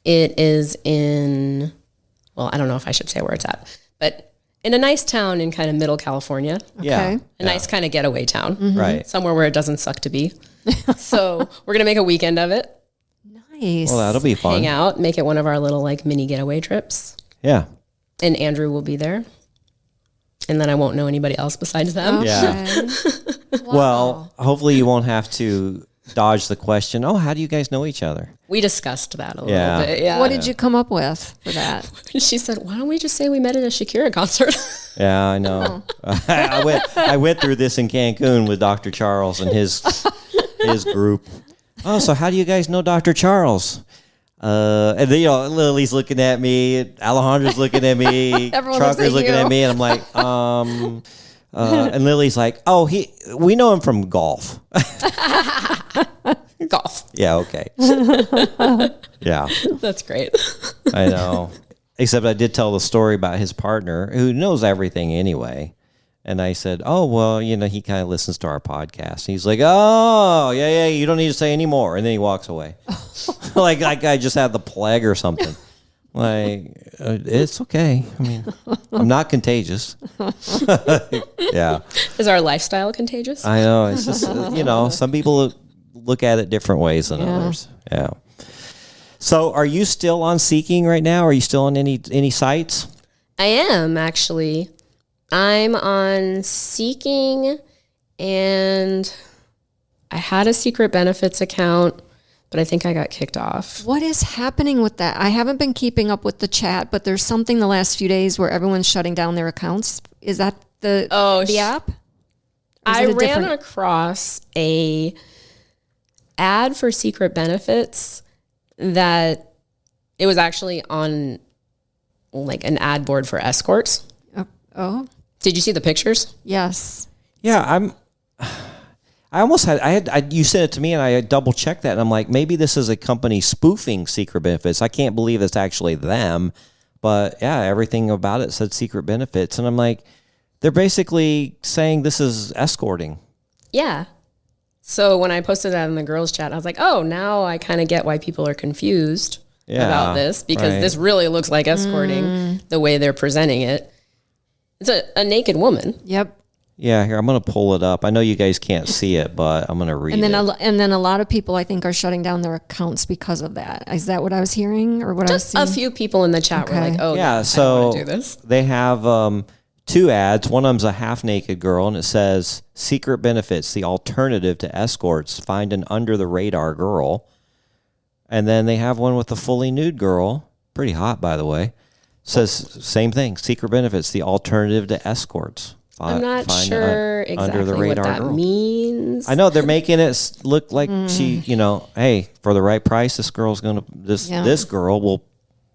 it is in, well, I don't know if I should say where it's at, but in a nice town in kind of middle California, Yeah. a nice kind of getaway town, Right. somewhere where it doesn't suck to be. So we're going to make a weekend of it, Nice. Well, that'll be fun. hang out, make it one of our little like mini getaway trips. Yeah. And Andrew will be there. And then I won't know anybody else besides them. Okay. Yeah. Well, hopefully you won't have to dodge the question, oh, how do you guys know each other? We discussed that a Yeah. little bit. Yeah. What did you come up with for that? She said, why don't we just say we met at a Shakira concert? Yeah, I know. I went through this in Cancun with Dr. Charles and his group. Oh, so how do you guys know Dr. Charles? And then, Lily's looking at me, Alejandra's looking at me, Everyone looks Trucker's at looking you. at me, and I'm like, and Lily's like, oh, we know him from golf. Golf. Yeah, okay. Yeah, That's great. I know. Except I did tell the story about his partner who knows everything anyway. And I said, oh, well, he kind of listens to our podcast. He's like, oh, yeah, you don't need to say any more. And then he walks away. like I just had the plague or something. Like, it's okay. I mean, I'm not contagious. Yeah. Is our lifestyle contagious? I know. It's just, some people look at it different ways than others. Yeah. So are you still on Seeking right now? Are you still on any sites? I am actually. I'm on Seeking, and I had a secret benefits account, but I think I got kicked off. What is happening with that? I haven't been keeping up with the chat, but there's something the last few days where everyone's shutting down their accounts. Is that the app? Or is I it a ran different- across a ad for secret benefits that it was actually on like an ad board for escorts. Oh, Did you see the pictures? yes. Yeah, you sent it to me and I double checked that and I'm like, maybe this is a company spoofing secret benefits. I can't believe it's actually them, but yeah, everything about it said secret benefits. And I'm like, they're basically saying this is escorting. Yeah. So when I posted that in the girls chat, I was like, oh, now I kind of get why people are confused Yeah, about this because right. this really looks like escorting the way they're presenting it. It's a naked woman. Yep. Yeah, here, I'm going to pull it up. I know you guys can't see it, but I'm going to read And then it. and then a lot of people, I think, are shutting down their accounts because of that. Is that what I was hearing or what Just I was a seeing? few people in the chat were like, oh, Yeah, I so don't want to do this. they have 2 ads. One of them's a half-naked girl, and it says, secret benefits, the alternative to escorts. Find an under-the-radar girl. And then they have one with a fully nude girl. Pretty hot, by the way. Says same thing, secret benefits, the alternative to escorts. I'm not sure exactly what that means. I know they're making it look like she, hey, for the right price, this girl's gonna this girl will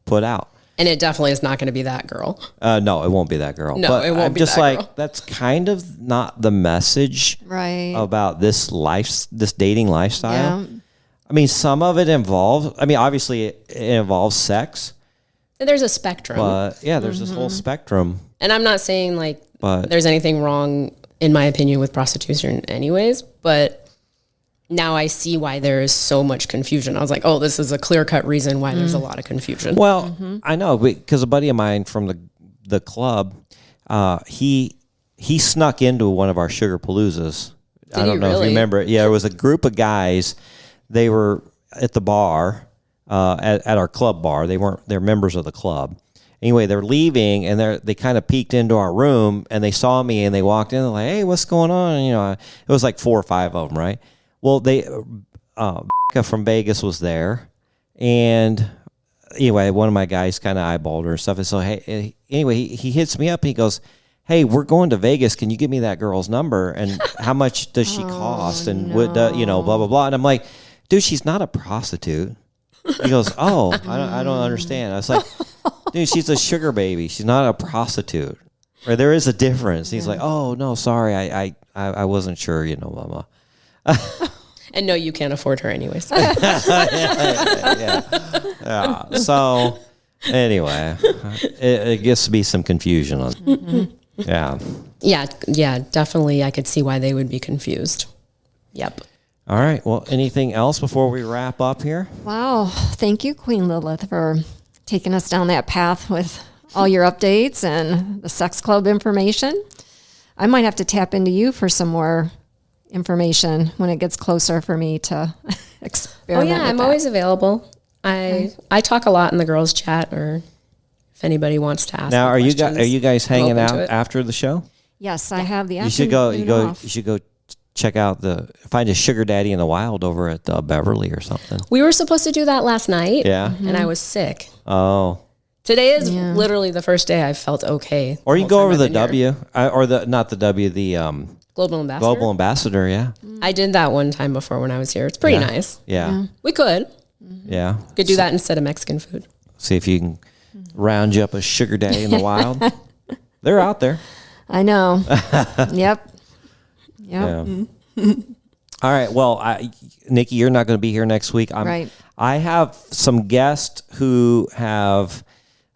put out. And it definitely is not going to be that girl. No, it won't be that girl. No, but it won't I'm be just that like girl. that's kind of not the message Right. about this dating lifestyle. Yeah. I mean, some of it involves. I mean, obviously it involves sex, There's a spectrum. but yeah, there's this whole spectrum. And I'm not saying like But there's anything wrong, in my opinion, with prostitution anyways, but now I see why there is so much confusion. I was like, oh, this is a clear-cut reason why there's a lot of confusion. well, I know because a buddy of mine from the club, he snuck into one of our Sugar Paloozas. I don't know if you remember it. Yeah, there was a group of guys. They were at the bar, at our club bar. They're members of the club. Anyway, they're leaving, and they kind of peeked into our room, and they saw me, and they walked in. They're like, "Hey, what's going on?" And, it was like 4 or 5 of them, right? Well, from Vegas was there, and anyway, one of my guys kind of eyeballed her and stuff. And so, hey, anyway, he hits me up. And he goes, "Hey, we're going to Vegas. Can you give me that girl's number? And how much does she cost? And what, blah blah blah." And I'm like, "Dude, she's not a prostitute." He goes, "Oh, I don't understand." I was like, "Dude, she's a sugar baby. She's not a prostitute. Or there is a difference." He's like, "Oh no, sorry, I wasn't sure, blah blah." And no, you can't afford her anyways. Yeah. So anyway, it gets to be some confusion on. Yeah. Yeah, definitely. I could see why they would be confused. Yep. All right. Well, anything else before we wrap up here? Wow. Thank you, Queen Lilith, for taking us down that path with all your updates and the sex club information. I might have to tap into you for some more information when it gets closer for me to experiment. Oh yeah, with I'm that. always available. I talk a lot in the girls' chat, or if anybody wants to ask. Now, me are questions, you guys I'm hanging open out to it. after the show? Yes, I have the. You should go. You should go check out find a sugar daddy in the wild over at Beverly or something. We were supposed to do that last night. Yeah. And I was sick. Oh. Today is literally the first day I felt okay. Or you the go whole over time the I've been here. Global Ambassador. Global Ambassador. Yeah. I did that one time before when I was here. It's pretty nice. Yeah. We could do that instead of Mexican food. See if you can round you up a sugar daddy in the wild. They're out there. I know. Yep. Yeah. All right. Well, Nikki, you're not going to be here next week. Right. I have some guests who have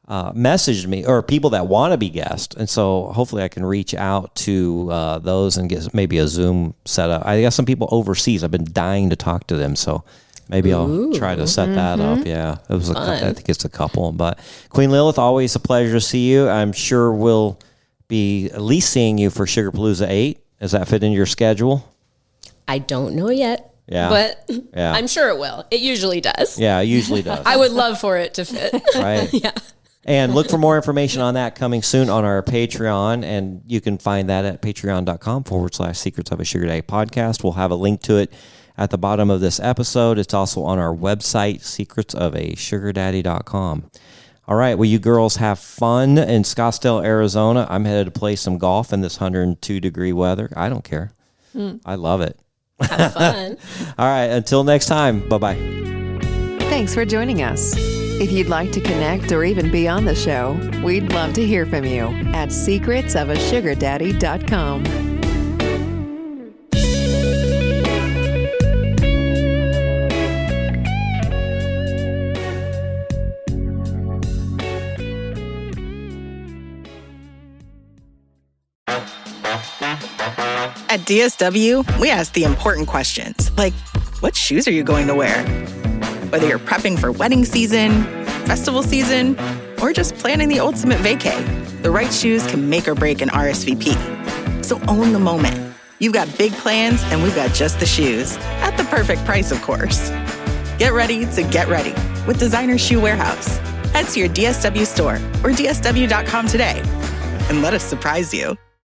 messaged me, or people that want to be guests, and so hopefully I can reach out to those and get maybe a Zoom set up. I got some people overseas. I've been dying to talk to them, so maybe I'll try to set that up. Yeah, it was. I think it's a couple. But Queen Lilith, always a pleasure to see you. I'm sure we'll be at least seeing you for Sugar Palooza 8. Does that fit in your schedule? I don't know yet. Yeah. But Yeah. I'm sure it will. It usually does. Yeah, it usually does. I would love for it to fit. Right. Yeah. And look for more information on that coming soon on our Patreon. And you can find that at patreon.com/Secrets of a Sugar Daddy podcast. We'll have a link to it at the bottom of this episode. It's also on our website, secretsofasugardaddy.com. All right. Well, you girls have fun in Scottsdale, Arizona. I'm headed to play some golf in this 102-degree weather. I don't care. I love it. Have fun. All right. Until next time. Bye-bye. Thanks for joining us. If you'd like to connect or even be on the show, we'd love to hear from you at secretsofasugardaddy.com. At DSW, we ask the important questions, like, what shoes are you going to wear? Whether you're prepping for wedding season, festival season, or just planning the ultimate vacay, the right shoes can make or break an RSVP. So own the moment. You've got big plans, and we've got just the shoes. At the perfect price, of course. Get ready to get ready with Designer Shoe Warehouse. Head to your DSW store or DSW.com today and let us surprise you.